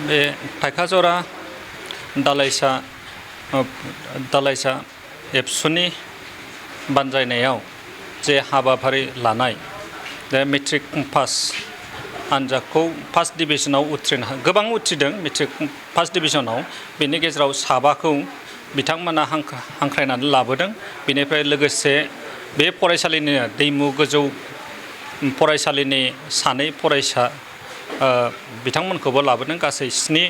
बे थाइखाजरा दालाइसा एबसुनि बानजायनायाव जे हाबाफारि लानाय दा मेट्रिक पास आनजादखौ फार्स्ट डिभिजनाव गोबां उथ्रिदों मेट्रिक फार्स्ट डिभिजनाव बेनि गेजेराव साबाखौ बिथांमोना हांख्रायनानै लाबोदों। बेनिफ्राय लोगोसे बे फरायसालिनि दैमु गोजौ फरायसालिनि सानै फरायसा बिथांमोनखौबो लाबोदों। गासै 7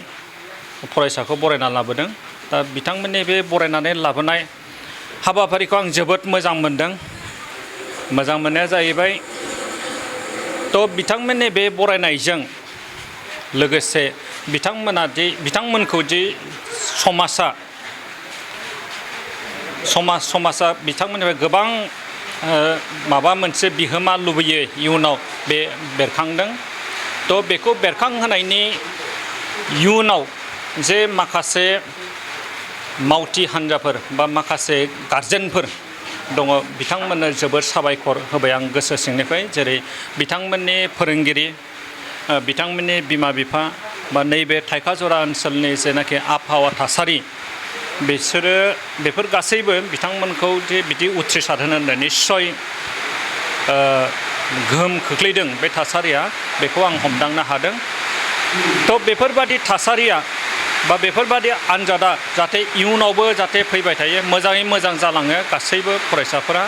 फरायसाखौ बरायना लाबोदों। दा बिथांमोननि बे बरायनानै लाबोनाय हाबाफारिखौ आं जोबोद मोजां मोनदों। मोजां मोननाया जाहैबाय बिथांमोननि बे बरायनायजों लोगोसे बिथांमोनखौ समाजा बिथांमोननिफ्राय गोबां माबा मोनसे बिहोमा लुबैयो इयुनाव बे बेरखांदों। बेखौ बेरखांहोनायनि इयुनाव जे माखासे मावथि हान्जाफोर बा माखासे गारजेनफोर दङ बिथांमोननो जोबोद साबायखर होबाय आं गोसो सिंनिफ्राय। जेरै बिथांमोननि फोरोंगिरि बिथांमोननि बिमा बिफा बा नैबे थाइखाजरा ओनसोलनि जेनाखि आबहावा थासारि बेफोर गासैबो बिथांमोनखौ जे बिदि उथ्रिसार होनो निस्सय गोहोम खोख्लैदों। बे थासारिया बेखौ आं हमदांनो हादों। बेफोरबादि थासारिया बा बेफोरबादि आनजादा जाहाथे इयुनावबो जाहाथे फैबाय थायो, मोजाङै मोजां जालाङो, गासैबो फरायसाफोरा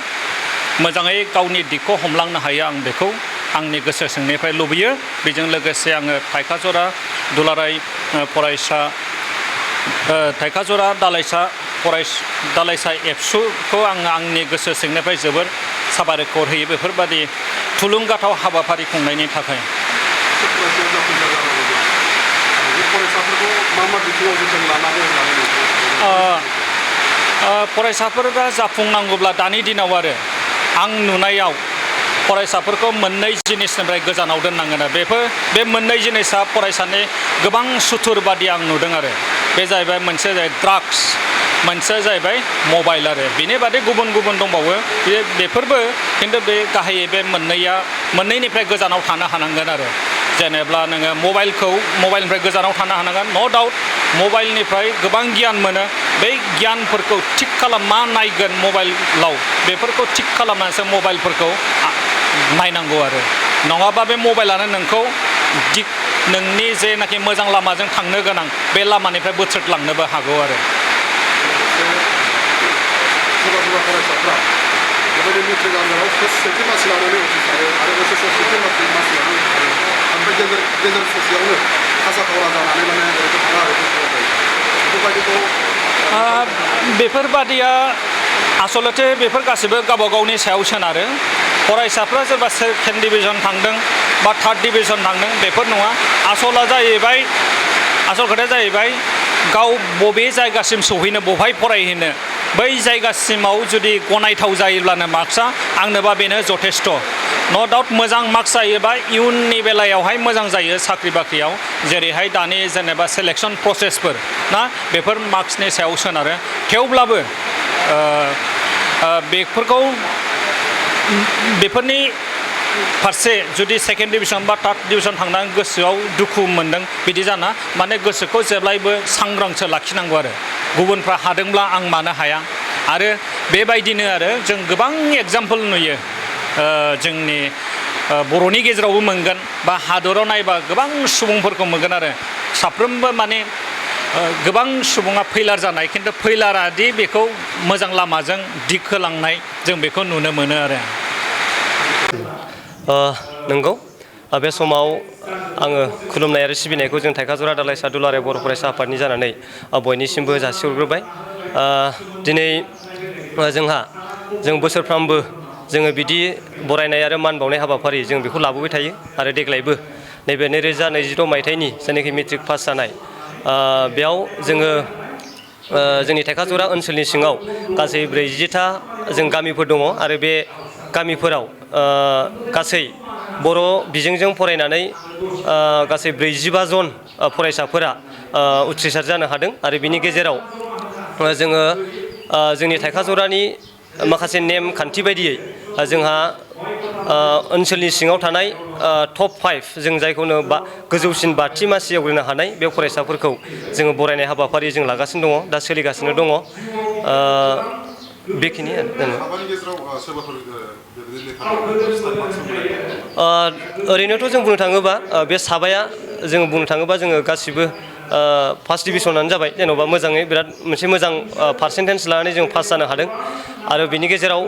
मोजाङै गावनि दिगखौ हमलांनो हायो, आं बेखौ आंनि गोसो सिंनिफ्राय लुबैयो। बेजों लोगोसे आङो थाइखाजरा दुलाराय थाइखाजरा दालाइसा एबसुखौ आङो आंनि गोसो सिंनिफ्राय जोबोर साबायखर होयो बेफोरबादि थुलुंगाथाव हाबाफारि खुंनायनि थाखाय। फरायसाफोरा जाफुंनांगौब्ला दानि दिनाव आरो आं नुनायाव फरायसाफोरखौ मोननै जिनिसनिफ्राय गोजानाव दोननांगोन। बे मोननै जिनिसा फरायसानि गोबां सुथुर बादि आं नुदों आरो बे जाहैबाय मोनसे ड्राग्स, मोनसे जाहैबाय मबाइल आरो बेनि बादै गुबुन गुबुन दंबावो बेफोरबो, खिन्थु बे गाहायै बे मोननैनिफ्राय गोजानाव थानो हानांगोन आरो। जेनेब्ला नोङो मबाइलनिफ्राय गोजानाव थानो हानांगोन। न' डाउट मबाइलनिफ्राय गोबां गियान मोनो। बै गियानफोरखौ थिग मा नायगोन मबाइलाव बेफोरखौ थिग खालामनानैसो मबाइलफोरखौ नायनांगौ आरो। नङाबा बे मबाइलानो नोंखौ नोंनि जेनाखि मोजां लामाजों थांनो गोनां बे लामानिफ्राय बोथ्रोदलांनोबो हागौ आरो। बेफोरबादिया आसलथे बेफोर गासैबो गावबा गावनि सायाव सोनारो। फरायसाफ्रा सोरबा सेकेन्ड डिभिजन थांदों बा थार्ड डिभिजन थांदों बेफोर नङा। आसल खोथाया जाहैबाय गाव बबे जायगासिम सौहैनो, बबेहाय फरायहैनो, बै जायगासिमाव जुदि गनायथाव जायोब्लानो मार्क्सआ आंनोबा बेनो जथेस्थ'। न' डाउट मोजां मार्क्स जायोबा इयुननि बेलायावहाय मोजां जायो साख्रि बाख्रियाव। जेरैहाय दानि जेनेबा सेलेक्सन प्रसेसफोर ना, बेफोर मार्क्सनि सायाव सोनारो। थेवब्लाबो बेफोरनि फारसे जुदि सेकेन्ड डिभिजन बा थार्ड डिभिजन थांनानै गोसोआव दुखु मोनदों बिदि जाना, माने गोसोखौ जेब्लायबो सांग्रांसो लाखिनांगौ आरो। गुबुनफ्रा हादोंब्ला आं मानो हाया। आरो बेबायदिनो आरो जों गोबां एगजामपोल नुयो जोंनि बर'नि गेजेरावबो मोनगोन बा हादराव नायबा गोबां सुबुंफोरखौ मोनगोन आरो। साफ्रोमबो माने गोबां सुबुङा फैलार जानाय, खिन्थु फैलारादि बेखौ मोजां लामाजों दिग होलांनाय जों बेखौ नुनो मोनो आरो। नंगौ, बे समाव आङो खुलुमनाय आरो सिबिनायखौ जों थाइखाजरा दालाइसा दुलाराय बर' फरायसा आफादनि जानानै बयनिसिमबो जासिहरग्रोबाय। दिनै जों बोसोरफ्रामबो जोङो बिदि बरायनाय आरो मान बावनाय हाबाफारि जों बेखौ लाबोबाय थायो। आरो देग्लायबो नैबे 2022 मायथाइनि जायनाखि मेट्रिक पास जानाय बेयाव जोङो जोंनि थाइखाजरा ओनसोलनि सिङाव गासै 40था जों गामिफोर दङ। आरो बे गामिफोराव गासै बर' बिजोंजों फरायनानै गासै 45 जन फरायसाफोरा उथ्रिसार जानो हादों। आरो बिनि गेजेराव जोङो जोंनि थाइखाजरानि माखासे नेम खान्थि बायदियै जोंहा ओनसोलनि सिङाव थानाय टप 5 जों जायखौनो गोजौसिन 5थि मासि आवग्रिनो हानाय बे फरायसाफोरखौ जोङो बरायनाय हाबाफारि जों लागासिनो दङ, दा सोलिगासिनो दङ। बेखिनियानो। ओरैनोथ' जों बुंनो थाङोबा बे साबाया जोङो बुंनो थाङोबा जोङो गासिबो फार्स्ट डिभिसनानो जाबाय, जेन'बा मोजाङै बिराद मोनसे मोजां पार्सेन्टेज लानानै जों पास जानो हादों आरो बिनि गेजेराव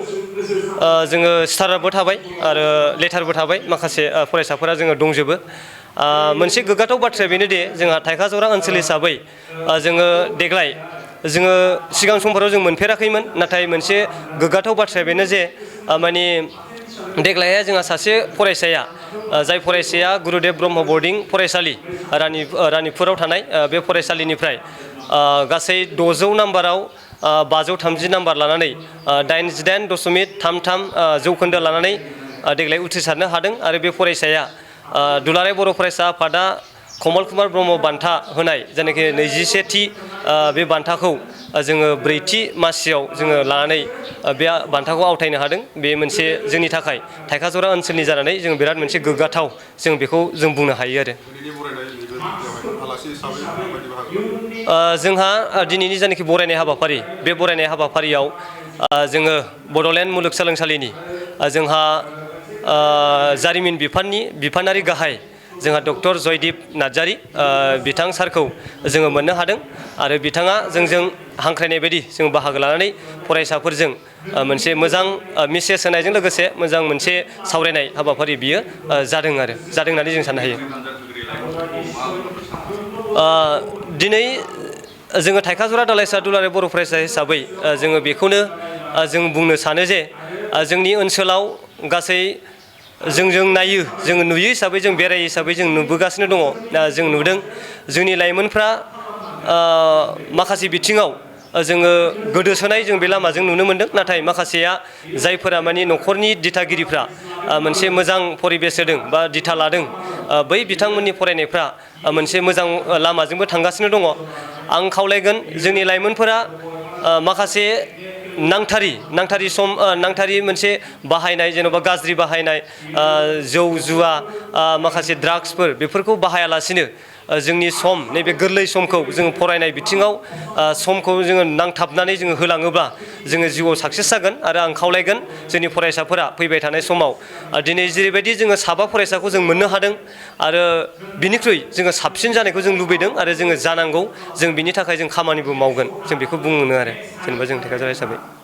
जोङो स्टारारबो थाबाय आरो लेटारबो थाबाय, माखासे फरायसाफोरा जोङो दंजोबो। मोनसे गोग्गाथाव बाथ्राया बेनोदि जोंहा थाइखाजरा ओनसोल हिसाबै जोङो देग्लाय जोङो सिगां समफोराव जों मोनफेराखैमोन, नाथाय मोनसे गोग्गाथाव बाथ्राया बेनो जे माने देग्लायहाय जोंहा सासे फरायसाया जाय फरायसाया गुरुदेब ब्रह्म बर्डिं फरायसालि रानिपुराव थानाय बे फरायसालिनिफ्राय गासै 600 नाम्बाराव 530 नाम्बार लानानै 88.33 जौखोन्दो लानानै देग्लाय उथ्रिसारनो हादों आरो बे फरायसाया दुलाराय बर' फरायसा आफादा कमल कुमार ब्रह्म बान्था होनाय जायनाखि 21थि बे बान्थाखौ जोङो 4थि मासियाव जोङो लानानै बे बान्थाखौ आवथायनो हादों। बे मोनसे जोंनि थाखाय थाइखाजरा ओनसोलनि जानानै जों बिराद मोनसे गोग्गाथाव, जों बेखौ जों बुंनो हायो आरो। जोंहा दिनैनि जायनाखि बरायनाय हाबाफारि, बे बरायनाय हाबाफारियाव जोङो बड'लेण्ड मुलुगसोलोंसालिनि जोंहा जारिमिन बिफानारि गाहाय जोंहा डक्टर जयदीप नार्जारी बिथां सारखौ जोङो मोननो हादों आरो बिथाङा जोंजों हांख्रायनाय बायदि जों बाहागो लानानै फरायसाफोरजों मोनसे मोजां मेसेज होनायजों लोगोसे मोजां मोनसे सावरायनाय हाबाफारि बियो जादों होननानै जों साननो हायो। दिनै जोङो थाइखाजरा दालाइसा दुलाराय बर' फरायसा हिसाबै जोङो बेखौनो जों बुंनो सानो जे जोंनि ओनसोलाव गासै जों नायो, जोङो नुयो हिसाबै, जों बेरायो हिसाबै जों नुबोगासिनो दङ। जों नुदों जोंनि लाइमोनफ्रा माखासे बिथिङाव जोङो गोदोसोनाय जों बे लामाजों नुनो मोनदों, नाथाय माखासेया जायफोरा माने न'खरनि दिथागिरिफ्रा मोनसे मोजां परिबेस होदों बा दिथा लादों, बै बिथांमोननि फरायनायफ्रा मोनसे मोजां लामाजोंबो थांगासिनो दङ। आं खावलायगोन जोंनि लाइमोनफोरा माखासे नांथारि मोनसे बाहायनाय, जेन'बा गाज्रि बाहायनाय जौ जुवा माखासे ड्राग्सफोर बेफोरखौ बाहायालासिनो जोंनि सम, नैबे गोरलै समखौ जोङो फरायनाय बिथिङाव समखौ जोङो नांथाबनानै जोङो होलाङोब्ला जोङो जिउआव साक्सेस जागोन। आरो आं खावलायगोन जोंनि फरायसाफोरा फैबाय थानाय समाव दिनै जेरैबायदि जोङो 7 फरायसाखौ जों मोननो हादों आरो बिनिख्रुइ जोङो साबसिन जानायखौ जों लुबैदों आरो जोङो जानांगौ, जों बिनि थाखाय जों खामानिबो मावगोन, जों बेखौ बुङो आरो जेनेबा जों थाइखाजरा हिसाबै।